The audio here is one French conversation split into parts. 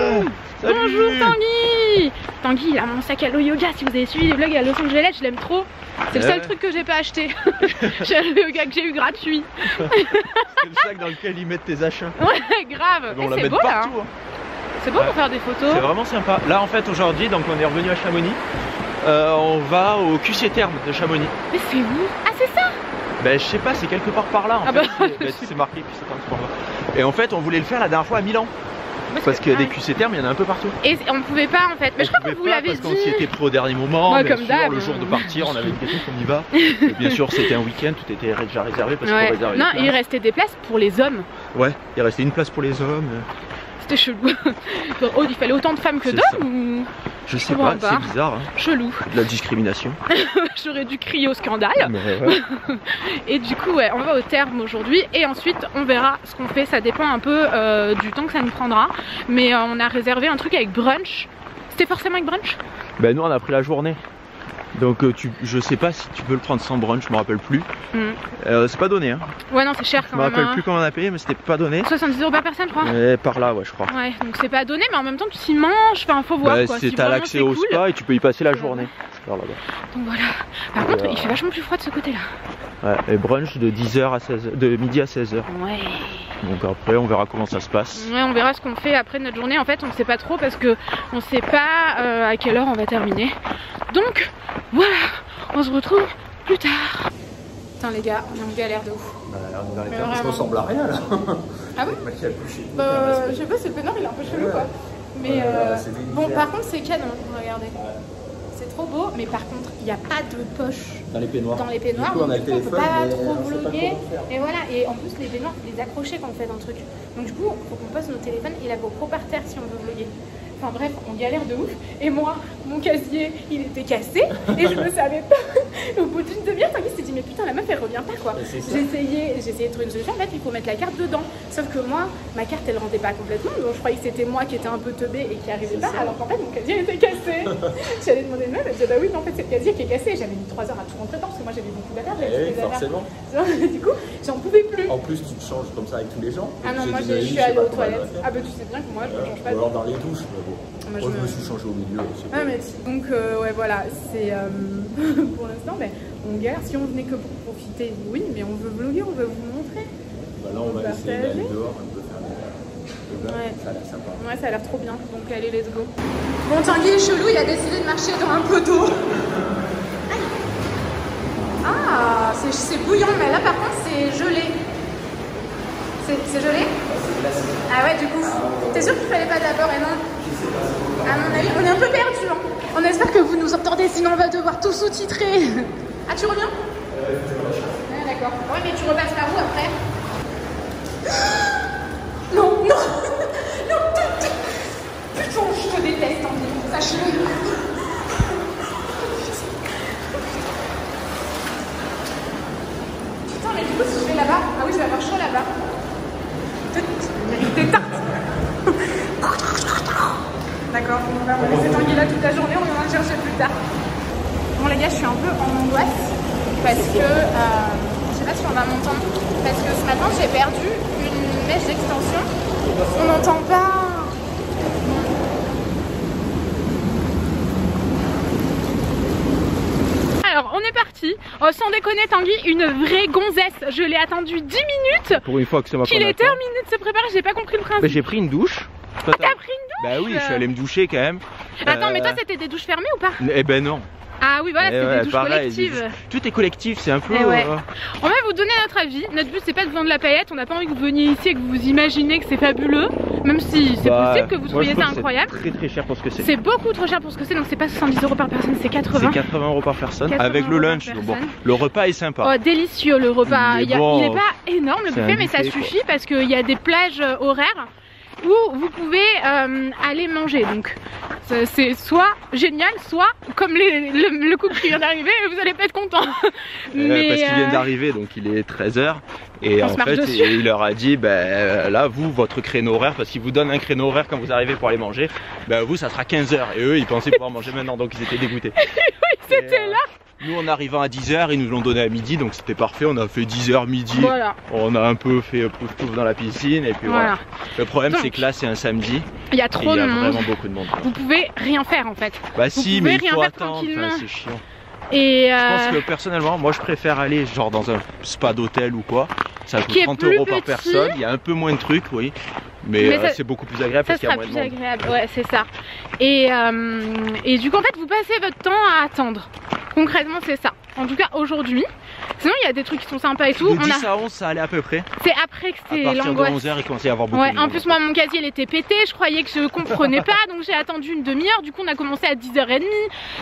Salut. Bonjour Tanguy. Tanguy, il a mon sac à dos yoga. Si vous avez suivi les vlogs à Los Angeles, je l'aime trop. C'est le seul truc que j'ai pas acheté. J'ai le yoga que j'ai eu gratuit. C'est le sac dans lequel ils mettent tes achats. Ouais, grave. On la met beau partout. là. C'est beau pour faire des photos. C'est vraiment sympa. Là en fait aujourd'hui, donc on est revenu à Chamonix. On va au QC Terme de Chamonix. Mais c'est où? Ah c'est ça? Ben je sais pas, c'est quelque part par là en fait. C'est marqué QC Terme par là. Et en fait on voulait le faire la dernière fois à Milan. Parce que des QC Terme, il y en a un peu partout. Et on pouvait pas en fait. Mais je crois que vous l'avez dit. Parce qu'on s'y était pris au dernier moment. Ouais, bien comme sûr, d'hab. le jour de partir, on avait une question qu'on y va. Et bien sûr, c'était un week-end, tout était déjà réservé parce qu'on réservait. Non, il restait des places pour les hommes. Ouais, il restait une place pour les hommes. C'était chelou. Oh, il fallait autant de femmes que d'hommes ou... Je sais pas, c'est bizarre. Hein. Chelou. De la discrimination. J'aurais dû crier au scandale. Ouais. Et du coup, ouais, on va au terme aujourd'hui et ensuite on verra ce qu'on fait. Ça dépend un peu du temps que ça nous prendra. Mais on a réservé un truc avec brunch. C'était forcément avec brunch? Ben nous on a pris la journée. Donc je sais pas si tu peux le prendre sans brunch, je me rappelle plus. C'est pas donné hein. Ouais non c'est cher quand même. Je me rappelle plus comment on a payé mais c'était pas donné. 70 € par personne je crois. Et par là ouais je crois. Ouais donc c'est pas donné mais en même temps tu s'y manges, enfin faut voir quoi. Si t'as l'accès au spa et tu peux y passer la journée. Donc voilà. Par contre il fait vachement plus froid de ce côté là. Ouais, et brunch de 10h à 16h, de midi à 16h. Ouais. Donc après on verra comment ça se passe. Ouais on verra ce qu'on fait après notre journée. En fait on sait pas trop parce que on sait pas à quelle heure on va terminer. Donc voilà, on se retrouve plus tard. Putain les gars, on est en galère de ouf. Ça ressemble à rien là. Ah bon? Je sais pas, c'est pénard, il est un peu chelou quoi. Mais bon par contre c'est canon, regardez. C'est trop beau, mais par contre il n'y a pas de poche dans les peignoirs. Dans les peignoirs, on peut pas trop vlogger. Et voilà, et en plus les peignoirs, faut les accrocher quand on fait dans le truc. Donc du coup, faut qu'on pose nos téléphones et la GoPro par terre si on veut vlogger. Enfin bref, on galère de ouf. Et moi, mon casier, il était cassé et je me savais pas. Au bout d'une demi-heure, Tanguy s'est dit mais putain la meuf elle revient pas quoi. J'ai essayé de trouver une solution. En fait, il faut mettre la carte dedans. Sauf que moi, ma carte elle rendait pas complètement. Donc je croyais que c'était moi qui étais un peu teubée et qui arrivait pas. Alors qu'en fait mon casier était cassé. J'allais demander une meuf, elle disait bah oui, mais en fait c'est le casier qui est cassé. J'avais mis 3 heures à tout rentrer dedans parce que moi j'avais beaucoup d'affaires. Oui, forcément. Du coup, j'en pouvais plus. En plus, tu te changes comme ça avec tous les gens. Ah non, moi je suis allée aux toilettes. Ah bah tu sais bien que moi je me change pas. Ou alors dans les douches, mais bon. Moi, je me suis changé au milieu. Ah, mais donc ouais voilà, c'est pour l'instant mais on galère. Si on venait que pour profiter, oui, mais on veut vlogger, on veut vous montrer. Bah là on va essayer d'aller dehors un peu faire le bain. Ouais. Ça a l'air sympa. Ouais, ça a l'air trop bien, donc allez let's go. Bon Tanguy est chelou, il a décidé de marcher dans un peu d'eau. Ah, c'est bouillant, mais là par contre c'est gelé. C'est gelé? Ah ouais, du coup, t'es sûr qu'il fallait pas d'abord et non? À mon avis, on est un peu perdu. Hein. On espère que vous nous entendez, sinon on va devoir tout sous-titrer. Ah, tu reviens? Ouais, d'accord. Ouais, mais tu repasses par où après? Non, non, non, putain, je te déteste, Tanguy, sache-le. Putain, mais du coup, si je vais là-bas, ah oui, je vais avoir chaud là-bas. Mérite des tartes. D'accord, on va laisser Tanguy là toute la journée, on va le chercher plus tard. Bon les gars, je suis un peu en angoisse parce que, je sais pas si on va m'entendre, parce que ce matin j'ai perdu une mèche d'extension. On n'entend pas. Alors on est parti, oh, sans déconner Tanguy, une vraie gonzesse. Je l'ai attendu 10 minutes pour une fois que ça m'a qu'il ait terminé de se préparer, j'ai pas compris le principe. J'ai pris une douche. Ah, t'as pris une douche? Bah oui, je suis allé me doucher quand même. Attends, mais toi c'était des douches fermées ou pas? Eh ben non. Ah oui, voilà, c'est des douches collectives. Tout est collectif, c'est un peu... Ouais. On va vous donner notre avis. Notre but, c'est pas de vendre la paillette. On n'a pas envie que vous veniez ici et que vous vous imaginez que c'est fabuleux. Même si c'est possible que vous trouviez ça incroyable. C'est très cher pour ce que c'est. C'est beaucoup trop cher pour ce que c'est. Donc c'est pas 70 € par personne, c'est 80. C'est 80 € par personne. Avec le lunch. Bon, le repas est sympa. Oh, délicieux le repas. Il est pas énorme le buffet, mais ça suffit parce qu'il y a des plages horaires où vous pouvez aller manger. Donc c'est soit génial, soit comme le couple qui vient d'arriver, vous allez pas être content. Mais parce qu'il vient d'arriver, donc il est 13h. Et en fait, il leur a dit, ben là, vous, votre créneau horaire, parce qu'il vous donne un créneau horaire quand vous arrivez pour aller manger, ben vous, ça sera 15h. Et eux, ils pensaient pouvoir manger maintenant, donc ils étaient dégoûtés. Oui, c'était là. Nous en arrivant à 10h, ils nous l'ont donné à midi, donc c'était parfait. On a fait 10h midi. Voilà. On a un peu fait pouf dans la piscine et puis voilà. Le problème c'est que là c'est un samedi. Il y a trop de monde. Il y a vraiment beaucoup de monde. Vous pouvez rien faire en fait. Bah vous si, mais il faut attendre. Enfin, c'est chiant. Et je pense que personnellement, moi je préfère aller genre dans un spa d'hôtel ou quoi. Ça coûte 30 € par personne. Il y a un peu moins de trucs, oui. Mais c'est beaucoup plus agréable parce qu'il y a moins de monde. Ça sera plus agréable, ouais, c'est ça. Et du coup, en fait, vous passez votre temps à attendre. Concrètement, c'est ça. En tout cas, aujourd'hui. Sinon, il y a des trucs qui sont sympas et tout. De 10 à 11, ça allait à peu près. C'est après que c'était l'angoisse. À partir de 11h, il commençait à y avoir beaucoup de monde. En plus, moi, mon casier, il était pété. Je croyais que je comprenais pas. Donc, j'ai attendu une demi-heure. Du coup, on a commencé à 10h30.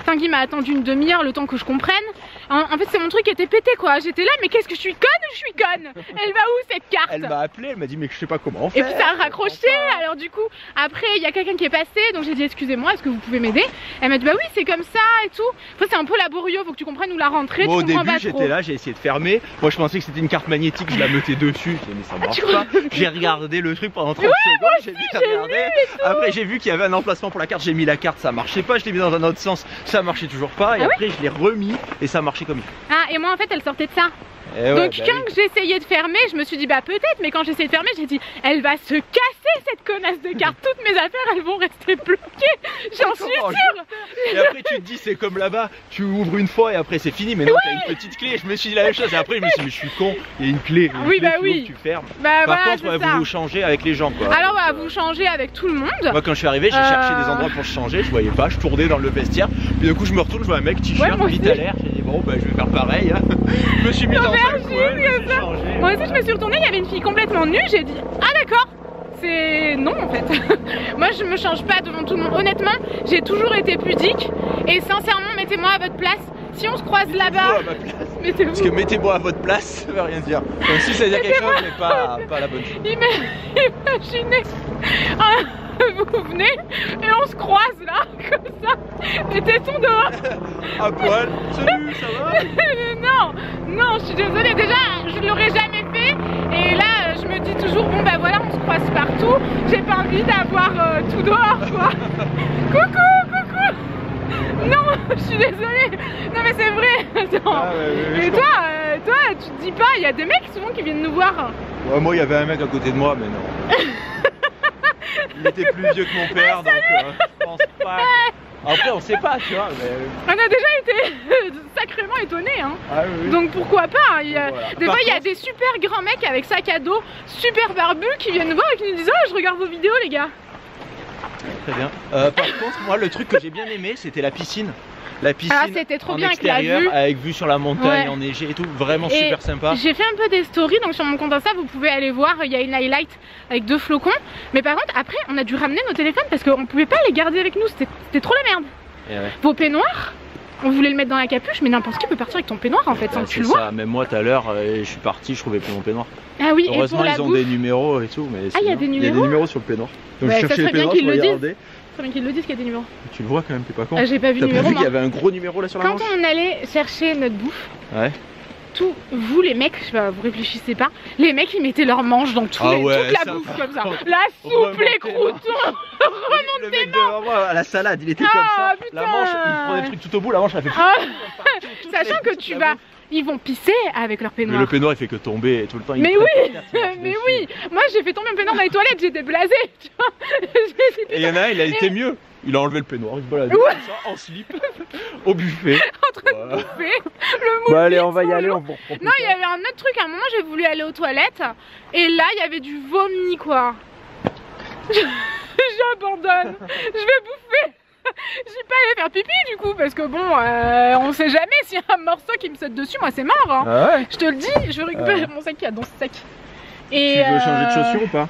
Tanguy m'a attendu une demi-heure le temps que je comprenne. En fait, c'est mon truc qui était pété, quoi. J'étais là, mais qu'est-ce que je suis conne ou je suis conne? Elle va où cette carte? Elle m'a appelé, elle m'a dit, mais je sais pas comment on fait. Et puis, ça a raccroché. Alors, du coup, après, il y a quelqu'un qui est passé. Donc, j'ai dit, excusez-moi, est-ce que vous pouvez m'aider? Elle m'a dit, bah oui, c'est comme ça et tout. Après, c'est un peu laborieux. Faut que tu comprennes où la rentrée. Bon, au début, j'étais là, j'ai essayé de fermer. Moi, je pensais que c'était une carte magnétique, je la mettais dessus. J'ai dit, mais ça marche pas. J'ai regardé le truc pendant 30 secondes. J'ai vite regardé. Après, j'ai vu qu'il y avait un emplacement pour la carte. J'ai mis la carte, ça marchait pas. Je l'ai mis dans un autre sens, ça marchait toujours pas. Et après, je l'ai remis et ça marchait comme il faut. Ah, et moi, en fait, elle sortait de ça. Donc quand j'essayais de fermer, je me suis dit bah peut-être, mais quand j'essayais de fermer, j'ai dit elle va se casser cette connasse de carte, toutes mes affaires elles vont rester bloquées, j'en suis sûre. Et après tu te dis c'est comme là-bas, tu ouvres une fois et après c'est fini, mais non t'as une petite clé. Je me suis dit la même chose et après je me suis dit mais je suis con, il y a une clé, tu fermes. Par contre vous changez avec les gens quoi. Alors voilà, vous changez avec tout le monde. Moi quand je suis arrivé j'ai cherché des endroits pour se changer, je voyais pas, je tournais dans le vestiaire, puis du coup je me retourne, je vois un mec t-shirt, vite à l'air, j'ai dit bon bah je vais faire pareil. Je me suis mis dans moi aussi je me suis retournée, il y avait une fille complètement nue, j'ai dit ah d'accord, c'est non en fait. Moi je me change pas devant tout le monde, honnêtement j'ai toujours été pudique et sincèrement mettez-moi à votre place. Si on se croise là-bas, parce que mettez-moi à votre place, ça veut rien dire. Comme si ça veut dire quelque chose mais pas la bonne chose. Imaginez, vous venez et on se croise là, comme ça, les tétons dehors. À poil, salut, ça va? Non, je suis désolée, déjà je l'aurais jamais fait et là je me dis toujours bon bah voilà on se croise partout, j'ai pas envie d'avoir tout dehors quoi. Coucou. Non, je suis désolée. Non mais c'est vrai. Et toi, tu te dis pas, il y a des mecs souvent qui viennent nous voir. Ouais, moi il y avait un mec à côté de moi mais non. Il était plus vieux que mon père donc je pense pas. Après on sait pas tu vois mais... On a déjà été sacrément étonnés hein. Donc pourquoi pas des fois il y a des super grands mecs avec sac à dos super barbus qui viennent nous voir et qui nous disent oh je regarde vos vidéos les gars. Très bien. Par contre moi le truc que j'ai bien aimé c'était la piscine. La piscine c'était trop en bien extérieur, avec la vue. avec vue sur la montagne enneigée et tout, vraiment super sympa. J'ai fait un peu des stories, donc sur mon compte Insta vous pouvez aller voir, il y a une highlight avec 2 flocons. Mais par contre après on a dû ramener nos téléphones parce qu'on pouvait pas les garder avec nous, c'était trop la merde. Vos peignoirs, on voulait le mettre dans la capuche, mais n'importe qui peut partir avec ton peignoir en fait sans que tu le vois. Même moi tout à l'heure, je suis parti, je trouvais plus mon peignoir. Ah oui, heureusement et pour ils ont des numéros et tout, mais il y a des numéros. Il y a des numéros sur le peignoir. Donc je cherchais le peignoir, je regardais. C'est bien qu'ils le disent qu'il y a des numéros. Tu le vois quand même, t'es pas con. J'ai pas vu le numéro. T'as pas vu qu'il y avait un gros numéro là sur la manche? Quand on allait chercher notre bouffe, vous les mecs, je sais pas, vous réfléchissez pas, les mecs ils mettaient leur manche dans toute la bouffe comme ça. La soupe, les croûtons, le mec devant moi à la salade, il était comme ça. Putain. La manche, il prenait le truc tout au bout, la manche elle fait sachant que tu vas... Ils vont pisser avec leur peignoir. Mais le peignoir il fait que tomber tout le temps. Mais oui, moi j'ai fait tomber mon peignoir dans les toilettes, j'étais blasée, tu vois. Et il y en a un, il a été mieux. Il a enlevé le peignoir, il se baladait comme ça, en slip, au buffet. En train de bouffer. Le moule. Bon allez, on va y aller, on va reprendre. Non, il y avait un autre truc, à un moment j'ai voulu aller aux toilettes. Et là, il y avait du vomi quoi. J'abandonne, je vais bouffer. J'ai pas allé faire pipi du coup parce que bon on sait jamais s'il y a un morceau qui me saute dessus, moi c'est mort hein. Je te le dis, je vais récupérer mon sac qui a dans ce sac. Et tu veux changer de chaussures ou pas?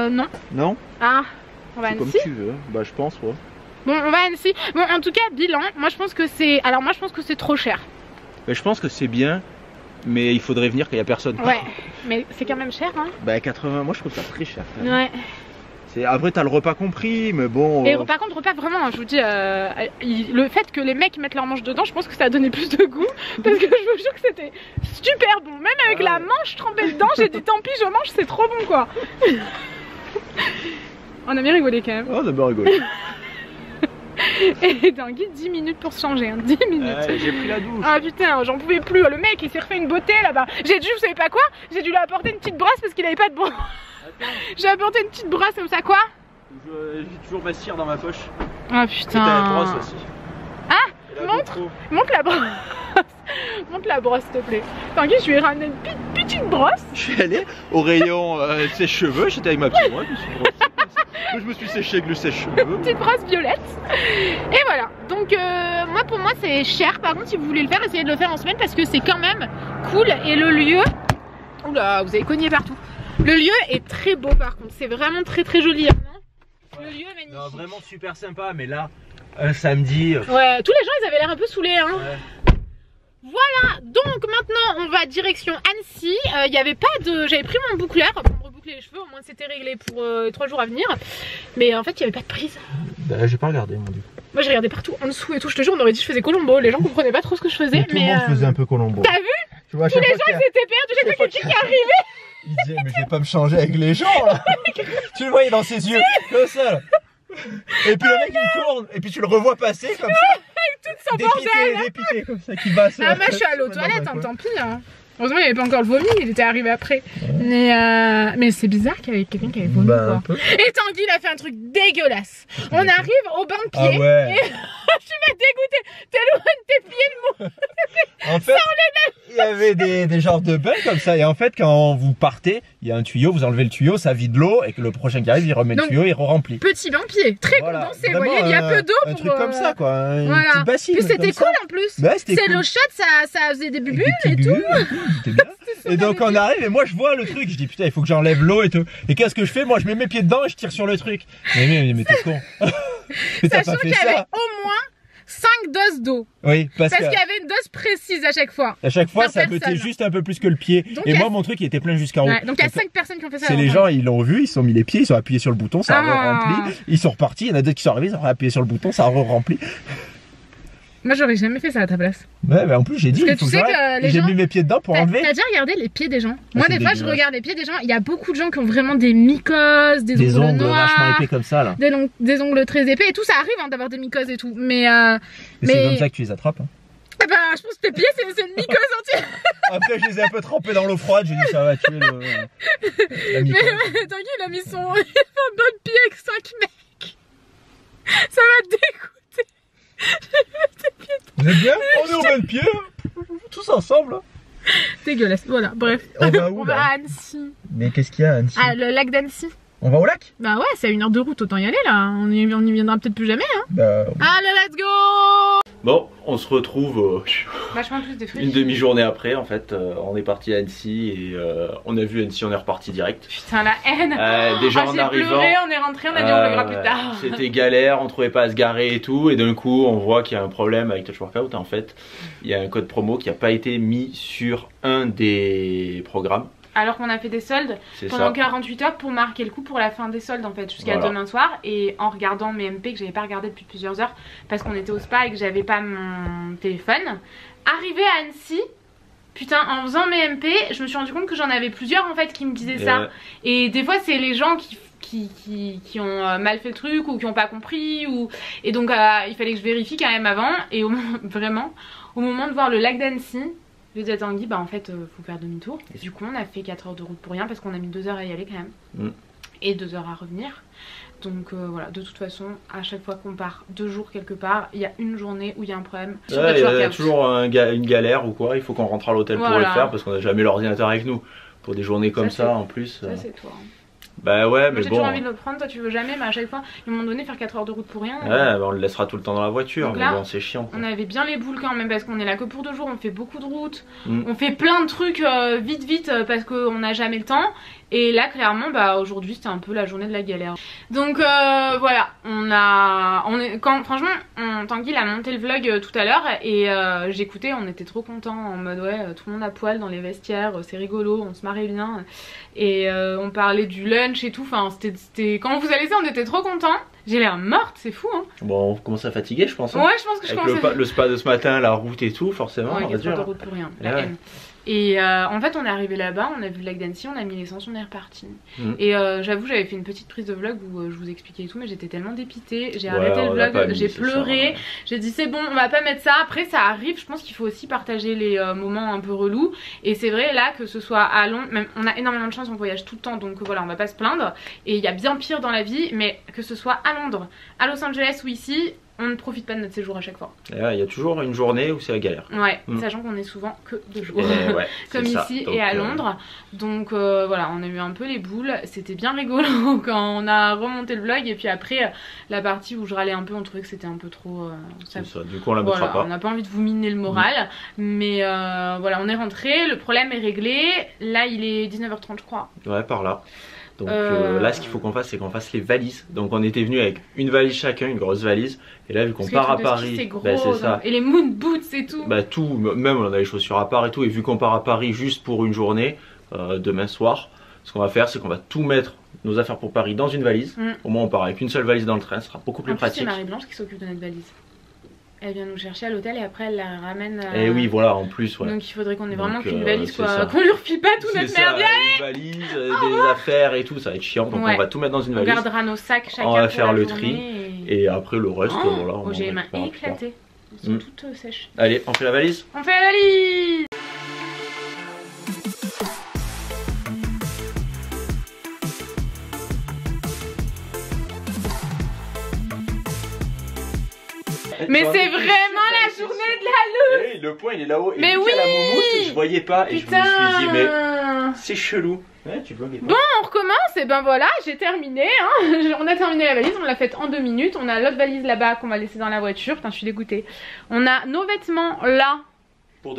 Non. Non? Ah, on va à Annecy. Comme tu veux, bah je pense ouais. Bon on va à Annecy. Bon en tout cas bilan, moi je pense que c'est... Alors moi je pense que c'est trop cher. Mais je pense que c'est bien, mais il faudrait venir quand il y a personne. Ouais, mais c'est quand même cher hein. Bah 80, moi je trouve ça très cher. Ouais. Après t'as le repas compris mais bon... Et par contre repas vraiment je vous dis le fait que les mecs mettent leur manche dedans je pense que ça a donné plus de goût. Parce que je vous jure que c'était super bon. Même avec la manche trempée dedans j'ai dit tant pis je mange, c'est trop bon quoi. On a bien rigolé quand même. On a bien rigolé. Et Tanguy 10 minutes pour se changer, hein, 10 minutes. J'ai pris la douche. Ah putain, j'en pouvais plus. Le mec il s'est refait une beauté là-bas. J'ai dû, vous savez pas quoi, j'ai dû lui apporter une petite brosse parce qu'il avait pas de brosse. J'ai apporté une petite brosse comme ça, quoi. J'ai toujours ma cire dans ma poche. Ah putain. Et t'as la brosse aussi. Ah, montre la brosse. Montre la brosse s'il te plaît. Tanguy, je lui ai ramené une petite brosse. Je suis allé au rayon sèche-cheveux, j'étais avec ma petite brosse, je me suis séché avec le sèche-cheveux. Petite brosse violette. Et voilà. Donc moi pour moi c'est cher. Par contre si vous voulez le faire, essayez de le faire en semaine parce que c'est quand même cool. Et le lieu... Oula, vous avez cogné partout. Le lieu est très beau par contre. C'est vraiment très très joli. Hein, non, le lieu est magnifique. Non, vraiment super sympa. Mais là, samedi... Ouais, tous les gens ils avaient l'air un peu saoulés. Hein. Ouais. Voilà, donc maintenant on va direction Annecy. Il n'y avait pas de... J'avais pris mon boucleur pour me reboucler les cheveux, au moins c'était réglé pour les 3 jours à venir. Mais en fait il n'y avait pas de prise. Bah j'ai pas regardé mon dieu. Moi j'ai regardé partout, en dessous et tout, je te jure on aurait dit que je faisais Colombo. Les gens comprenaient pas trop ce que je faisais. Tout le monde faisait un peu Colombo. T'as vu? Tu vois, tous les gens ils étaient perdus, chaque fois quelqu'un qui arrivait. Il disait mais je vais pas me changer avec les gens là. Tu le voyais dans ses yeux, comme ça là. Et puis le mec il tourne, et puis tu le revois passer comme ça. Toute son bordel. Dépité comme ça qui va. Ah moi je suis allée aux toilettes, hein, tant pis hein. Heureusement il n'y avait pas encore le vomi, il était arrivé après. Mais c'est bizarre qu'il y avait quelqu'un qui avait vomi quoi. Et Tanguy il a fait un truc dégueulasse. On arrive au bain de pied. Ah ouais. Et tu m'as dégoûté. T'es loin de tes pieds le mot. En fait, il y avait des genres de bains comme ça. Et en fait quand vous partez, il y a un tuyau, vous enlevez le tuyau, ça vide l'eau. Et que le prochain qui arrive il remet le tuyau et remplit. Petit bain de pied, très condensé. Vous voyez il y a peu d'eau pour... Un truc comme ça quoi, une voilà. petite bassine. Puis c'était cool en plus. Bah, c'est cool. l'eau chaude, ça faisait des bulles et tout. C'était bien. Et donc on arrive et moi je vois le truc, je dis putain il faut que j'enlève l'eau et tout. Et qu'est-ce que je fais? Moi je mets mes pieds dedans et je tire sur le truc. Mais t'es con. Sachant qu'il y avait au moins 5 doses d'eau. Oui, parce qu'il y avait une dose précise à chaque fois. À chaque fois ça mettait juste un peu plus que le pied. Donc, et moi mon truc il était plein jusqu'en haut. Ouais, donc il y a 5 personnes qui ont fait ça. C'est les gens, ils l'ont vu, ils se sont mis les pieds, ils ont appuyé sur le bouton, ça a rempli. Ils sont repartis, il y en a d'autres qui sont arrivés, ils ont appuyé sur le bouton, ça a rempli. Moi j'aurais jamais fait ça à ta place. Ouais mais en plus j'ai dit parce que tu sais que les j'ai gens... mis mes pieds dedans pour enlever. T'as déjà regardé les pieds des gens? Moi des fois je regarde les pieds des gens, il y a beaucoup de gens qui ont vraiment des mycoses, des ongles noirs, vachement épais comme ça là. Des ongles très épais et tout, ça arrive hein, d'avoir des mycoses et tout. Mais c'est comme ça que tu les attrapes. Hein. Eh ben je pense que tes pieds c'est une mycose entière. Après je les ai un peu trempés dans l'eau froide, j'ai dit ça va tuer la mycose. Mais Tanguy il a mis son bon pied avec 5 mecs. Ça va te dégoûter. Vous êtes bien? On est au bon pied, tous ensemble. Dégueulasse, voilà, bref. On va où on là? va à Annecy. Mais qu'est-ce qu'il y a à Annecy? Ah, le lac d'Annecy. On va au lac? Bah ouais, c'est à 1 heure de route, autant y aller là. On y viendra peut-être plus jamais. Hein. Bah... Allez, let's go! Bon, on se retrouve vachement plus de une demi-journée après en fait. On est parti à Annecy et on a vu Annecy, on est reparti direct. Putain la haine. Déjà en arrivant, pleuré, on est rentré, on a dit on le verra plus tard. C'était galère, on trouvait pas à se garer et tout. Et d'un coup on voit qu'il y a un problème avec Touch Workout. En fait il y a un code promo qui n'a pas été mis sur un des programmes. Alors qu'on a fait des soldes pendant 48 heures pour marquer le coup pour la fin des soldes en fait jusqu'à demain soir. Et en regardant mes MP que j'avais pas regardé depuis plusieurs heures parce qu'on était au spa et que j'avais pas mon téléphone. Arrivé à Annecy, putain en faisant mes MP je me suis rendu compte que j'en avais plusieurs en fait qui me disaient ça. Ouais. Et des fois c'est les gens qui ont mal fait le truc ou qui ont pas compris ou... Et donc il fallait que je vérifie quand même avant. Et vraiment au moment de voir le lac d'Annecy, je dis à Tanguy, bah en fait faut faire demi-tour. Et du coup on a fait 4 heures de route pour rien parce qu'on a mis 2 heures à y aller quand même. Et 2 heures à revenir. Donc voilà, de toute façon à chaque fois qu'on part 2 jours quelque part, il y a une journée où il y a un problème. Il y a toujours une galère ou quoi, il faut qu'on rentre à l'hôtel pour le faire parce qu'on n'a jamais l'ordinateur avec nous. Pour des journées comme ça en plus. Ça c'est toi. Bah ouais, mais bon. J'ai toujours envie de le prendre, toi tu veux jamais, mais à chaque fois, à un moment donné, faire 4 heures de route pour rien. Ouais, bah on le laissera tout le temps dans la voiture, mais bon, c'est chiant. Quoi. On avait bien les boules quand même, parce qu'on est là que pour 2 jours, on fait beaucoup de routes, on fait plein de trucs vite, parce qu'on n'a jamais le temps. Et là, clairement, bah aujourd'hui, c'était un peu la journée de la galère. Donc voilà, franchement, Tanguy a monté le vlog tout à l'heure et j'écoutais, on était trop contents en mode ouais, tout le monde à poil dans les vestiaires, c'est rigolo, on se marrait bien. Et on parlait du lunch et tout, enfin c'était quand on vous a laissé on était trop contents. J'ai l'air morte, c'est fou hein. Bon on commence à fatiguer je pense. Ouais je pense que je commence le spa de ce matin, la route et tout forcément. Ouais, 4 heures de route pour rien, la haine. Et en fait on est arrivé là-bas, on a vu le lac d'Annecy, on a mis l'essence, on est reparti. Et j'avoue j'avais fait une petite prise de vlog où je vous expliquais et tout, mais j'étais tellement dépitée, j'ai arrêté le vlog, j'ai pleuré, j'ai dit c'est bon on va pas mettre ça. Après ça arrive, je pense qu'il faut aussi partager les moments un peu relous. Et c'est vrai là que ce soit à Londres, même, on a énormément de chance, on voyage tout le temps, donc voilà on va pas se plaindre. Et il y a bien pire dans la vie, mais que ce soit à Londres, à Los Angeles ou ici, on ne profite pas de notre séjour à chaque fois. Il y a toujours une journée où c'est la galère. Ouais, sachant qu'on est souvent que 2 jours. Ouais, comme ici donc, et à Londres. Donc voilà, on a eu un peu les boules. C'était bien rigolo quand on a remonté le vlog. Et puis après, la partie où je râlais un peu, on trouvait que c'était un peu trop... ça. Du coup on la mettra pas. On n'a pas envie de vous miner le moral. Mais voilà, on est rentré, le problème est réglé. Là il est 19h30 je crois. Ouais, par là. Donc là ce qu'il faut qu'on fasse c'est qu'on fasse les valises. Donc on était venu avec une valise chacun, une grosse valise. Et là vu qu'on part à Paris, c'est ça. Et les moon boots et tout. Bah tout, même on a les chaussures à part et tout. Et vu qu'on part à Paris juste pour une journée, demain soir, ce qu'on va faire c'est qu'on va tout mettre nos affaires pour Paris dans une valise. Au moins on part avec une seule valise dans le train, ce sera beaucoup plus pratique. C'est Marie-Blanche qui s'occupe de notre valise. Elle vient nous chercher à l'hôtel et après elle la ramène. Et oui, voilà, en plus, ouais. Donc il faudrait qu'on ait vraiment qu'une valise, quoi. Qu'on lui refile pas tout notre merde. Une valise, des affaires et tout, ça va être chiant. Donc on va tout mettre dans une valise. On gardera nos sacs chacun. On va faire le tri. Et après le reste, voilà. J'ai les mains éclatées. Elles sont toutes sèches. Allez, on fait la valise. On fait la valise. Mais c'est vraiment la journée de la loupe. Le point il est là-haut. Mais oui, la moumoute, je voyais pas. Et je me suis dit mais c'est chelou. Ouais, bon on recommence et ben voilà j'ai terminé hein. On a terminé la valise, on l'a faite en 2 minutes. On a l'autre valise là-bas qu'on va laisser dans la voiture. Putain je suis dégoûtée. On a nos vêtements là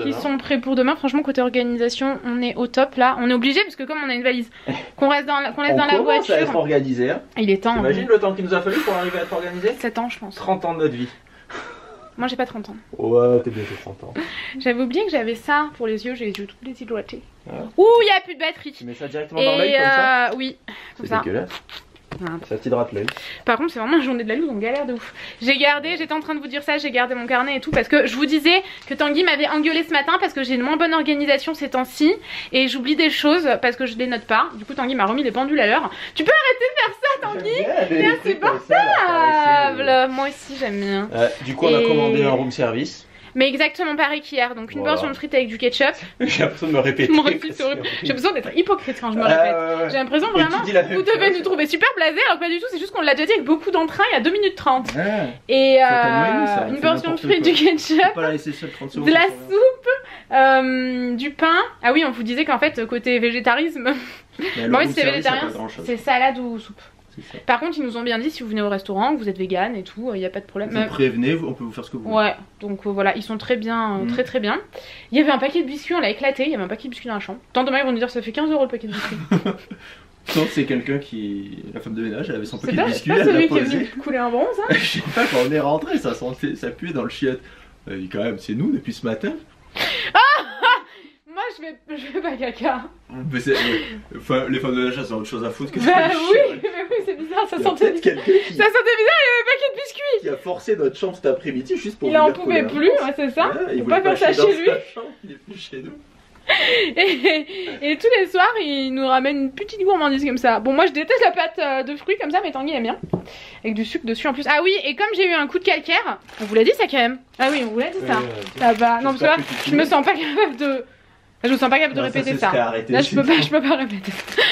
qui sont prêts pour demain. Franchement côté organisation on est au top là. On est obligé parce que comme on a une valise qu'on laisse dans la voiture. On commence à être organisé hein. Il est temps. T'imagines le temps qu'il nous a fallu pour arriver à être organisé? 7 ans je pense. 30 ans de notre vie. Moi j'ai pas 30 ans. Ouais, t'es bientôt 30 ans. J'avais oublié que j'avais ça pour les yeux, j'ai les yeux tous désilhouettés. Ouh, il y a plus de batterie. Tu mets ça directement dans l'œil comme ça? Oui, comme ça. C'est dégueulasse. Ça t'hydrate l'œil. Par contre c'est vraiment une journée de la loupe, on galère de ouf. J'ai gardé, j'étais en train de vous dire ça, j'ai gardé mon carnet et tout parce que je vous disais que Tanguy m'avait engueulé ce matin parce que j'ai une moins bonne organisation ces temps-ci et j'oublie des choses parce que je les note pas. Du coup Tanguy m'a remis les pendules à l'heure. Tu peux arrêter de faire ça Tanguy? C'est insupportable. Moi aussi j'aime bien. Du coup on a commandé un room service. Mais exactement pareil qu'hier, donc une portion de frites avec du ketchup. J'ai l'impression de me répéter. J'ai besoin d'être hypocrite quand je me répète. J'ai l'impression vraiment, vous devez nous trouver super blasés, alors que pas du tout, c'est juste qu'on l'a déjà dit avec beaucoup d'entrain il y a 2 minutes 30. Et une portion de frites, du ketchup, de la soupe, du pain. Ah oui, on vous disait qu'en fait, côté végétarisme, bon, oui, c'est végétarien, c'est salade ou soupe. Par contre ils nous ont bien dit si vous venez au restaurant, que vous êtes vegan et tout, il n'y a pas de problème. Vous prévenez, on peut vous faire ce que vous voulez. Ouais, donc voilà, ils sont très bien, très bien. Il y avait un paquet de biscuits, on l'a éclaté, il y avait un paquet de biscuits dans la chambre. Tant demain ils vont nous dire ça fait 15 € le paquet de biscuits. Non, c'est quelqu'un qui... La femme de ménage, elle avait son paquet de biscuits, elle l'a posé. C'est celui qui est venu couler un bronze hein. Je sais pas, quand on est rentré, ça puait dans le chiotte. Elle a dit quand même, c'est nous depuis ce matin. Je fais pas caca. Mais enfin, les femmes de ménage, elles ont autre chose à foutre que ça. Bah oui, mais oui, c'est bizarre, ça sentait bizarre. Ça sentait bizarre, il y avait un paquet de biscuits. Qui a forcé notre chambre cet après-midi juste pour il en pouvait plus, ouais, c'est ça. Il faut pas faire ça chez lui. Il est plus chez nous. Et tous les soirs, il nous ramène une petite gourmandise comme ça. Bon, moi je déteste la pâte de fruits comme ça, mais Tanguy aime bien. Avec du sucre dessus en plus. Ah oui, et comme j'ai eu un coup de calcaire, on vous l'a dit ça quand même. Ah oui, on vous l'a dit ça. Là-bas. Non, parce que là, je me sens pas capable de. Je me sens pas capable de répéter ça. Là je peux pas répéter ça.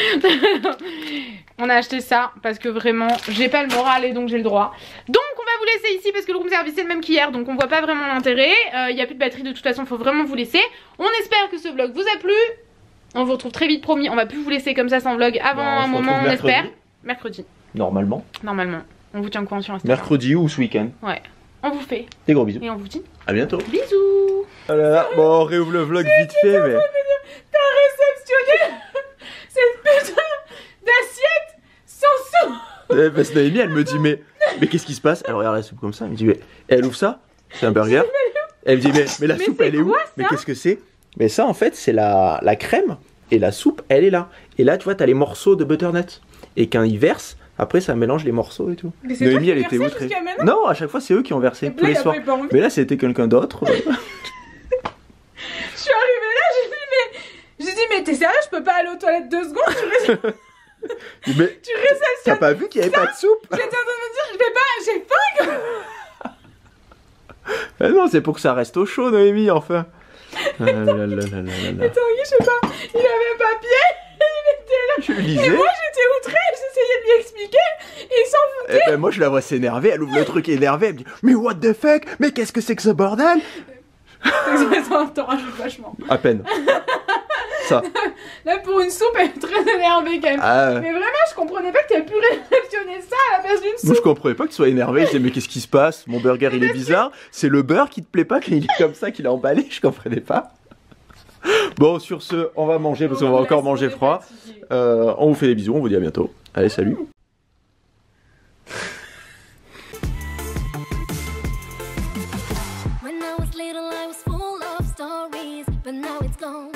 On a acheté ça parce que vraiment j'ai pas le moral et donc j'ai le droit. Donc on va vous laisser ici parce que le room service est le même qu'hier, donc on voit pas vraiment l'intérêt. Il n'y a plus de batterie de toute façon, faut vraiment vous laisser. On espère que ce vlog vous a plu. On vous retrouve très vite promis, on va plus vous laisser comme ça sans vlog avant un moment on espère. Mercredi. Normalement. On vous tient au courant sur Instagram. Mercredi ou ce week-end. Ouais. On vous fait des gros bisous. Et on vous dit à bientôt. Bisous. Voilà, bon on réouvre le vlog vite fait mais... T'as réceptionné cette putain d'assiette sans sous. Parce que Noémie elle me dit mais qu'est-ce qui se passe? Elle regarde la soupe comme ça, elle me dit mais elle ouvre ça, c'est un burger. Elle me dit mais la soupe elle est où? Mais qu'est-ce que c'est? Mais ça en fait c'est la crème et la soupe elle est là. Et là tu vois t'as les morceaux de butternut. Et quand ils versent, après ça mélange les morceaux et tout. Mais Noémie elle était outrée. Non, à chaque fois c'est eux qui ont versé tous les soirs. Mais là c'était quelqu'un d'autre. Je suis arrivée là, j'ai dit mais t'es sérieux, je peux pas aller aux toilettes 2 secondes, Mais tu réceptionnes. t'as pas vu qu'il y avait pas de soupe? J'étais en train de me dire, j'ai faim. Ah non, c'est pour que ça reste au chaud, Noémie, enfin. Et Tanguy, je sais pas, il avait un papier, il était là. Je lisais. Et moi j'étais outrée, j'essayais de lui expliquer, et il s'en foutait. Et ben moi je la vois s'énerver, elle ouvre le truc énervée, elle me dit mais what the fuck, mais qu'est-ce que c'est que ce bordel? T'en rajoutes vachement. À peine. Ça. Là pour une soupe, elle est très énervée quand même. Ah ouais. Mais vraiment, je comprenais pas que t'aies pu réceptionner ça à la place d'une soupe. Moi je comprenais pas que tu sois énervé, je disais mais qu'est-ce qui se passe? Mon burger il est bizarre, c'est le beurre qui te plaît pas qu'il est comme ça, qu'il a emballé, je comprenais pas. Bon sur ce, on va manger parce qu'on va encore manger froid. On vous fait des bisous, on vous dit à bientôt. Allez salut. When I was little, I was full of stories, but now it's gone.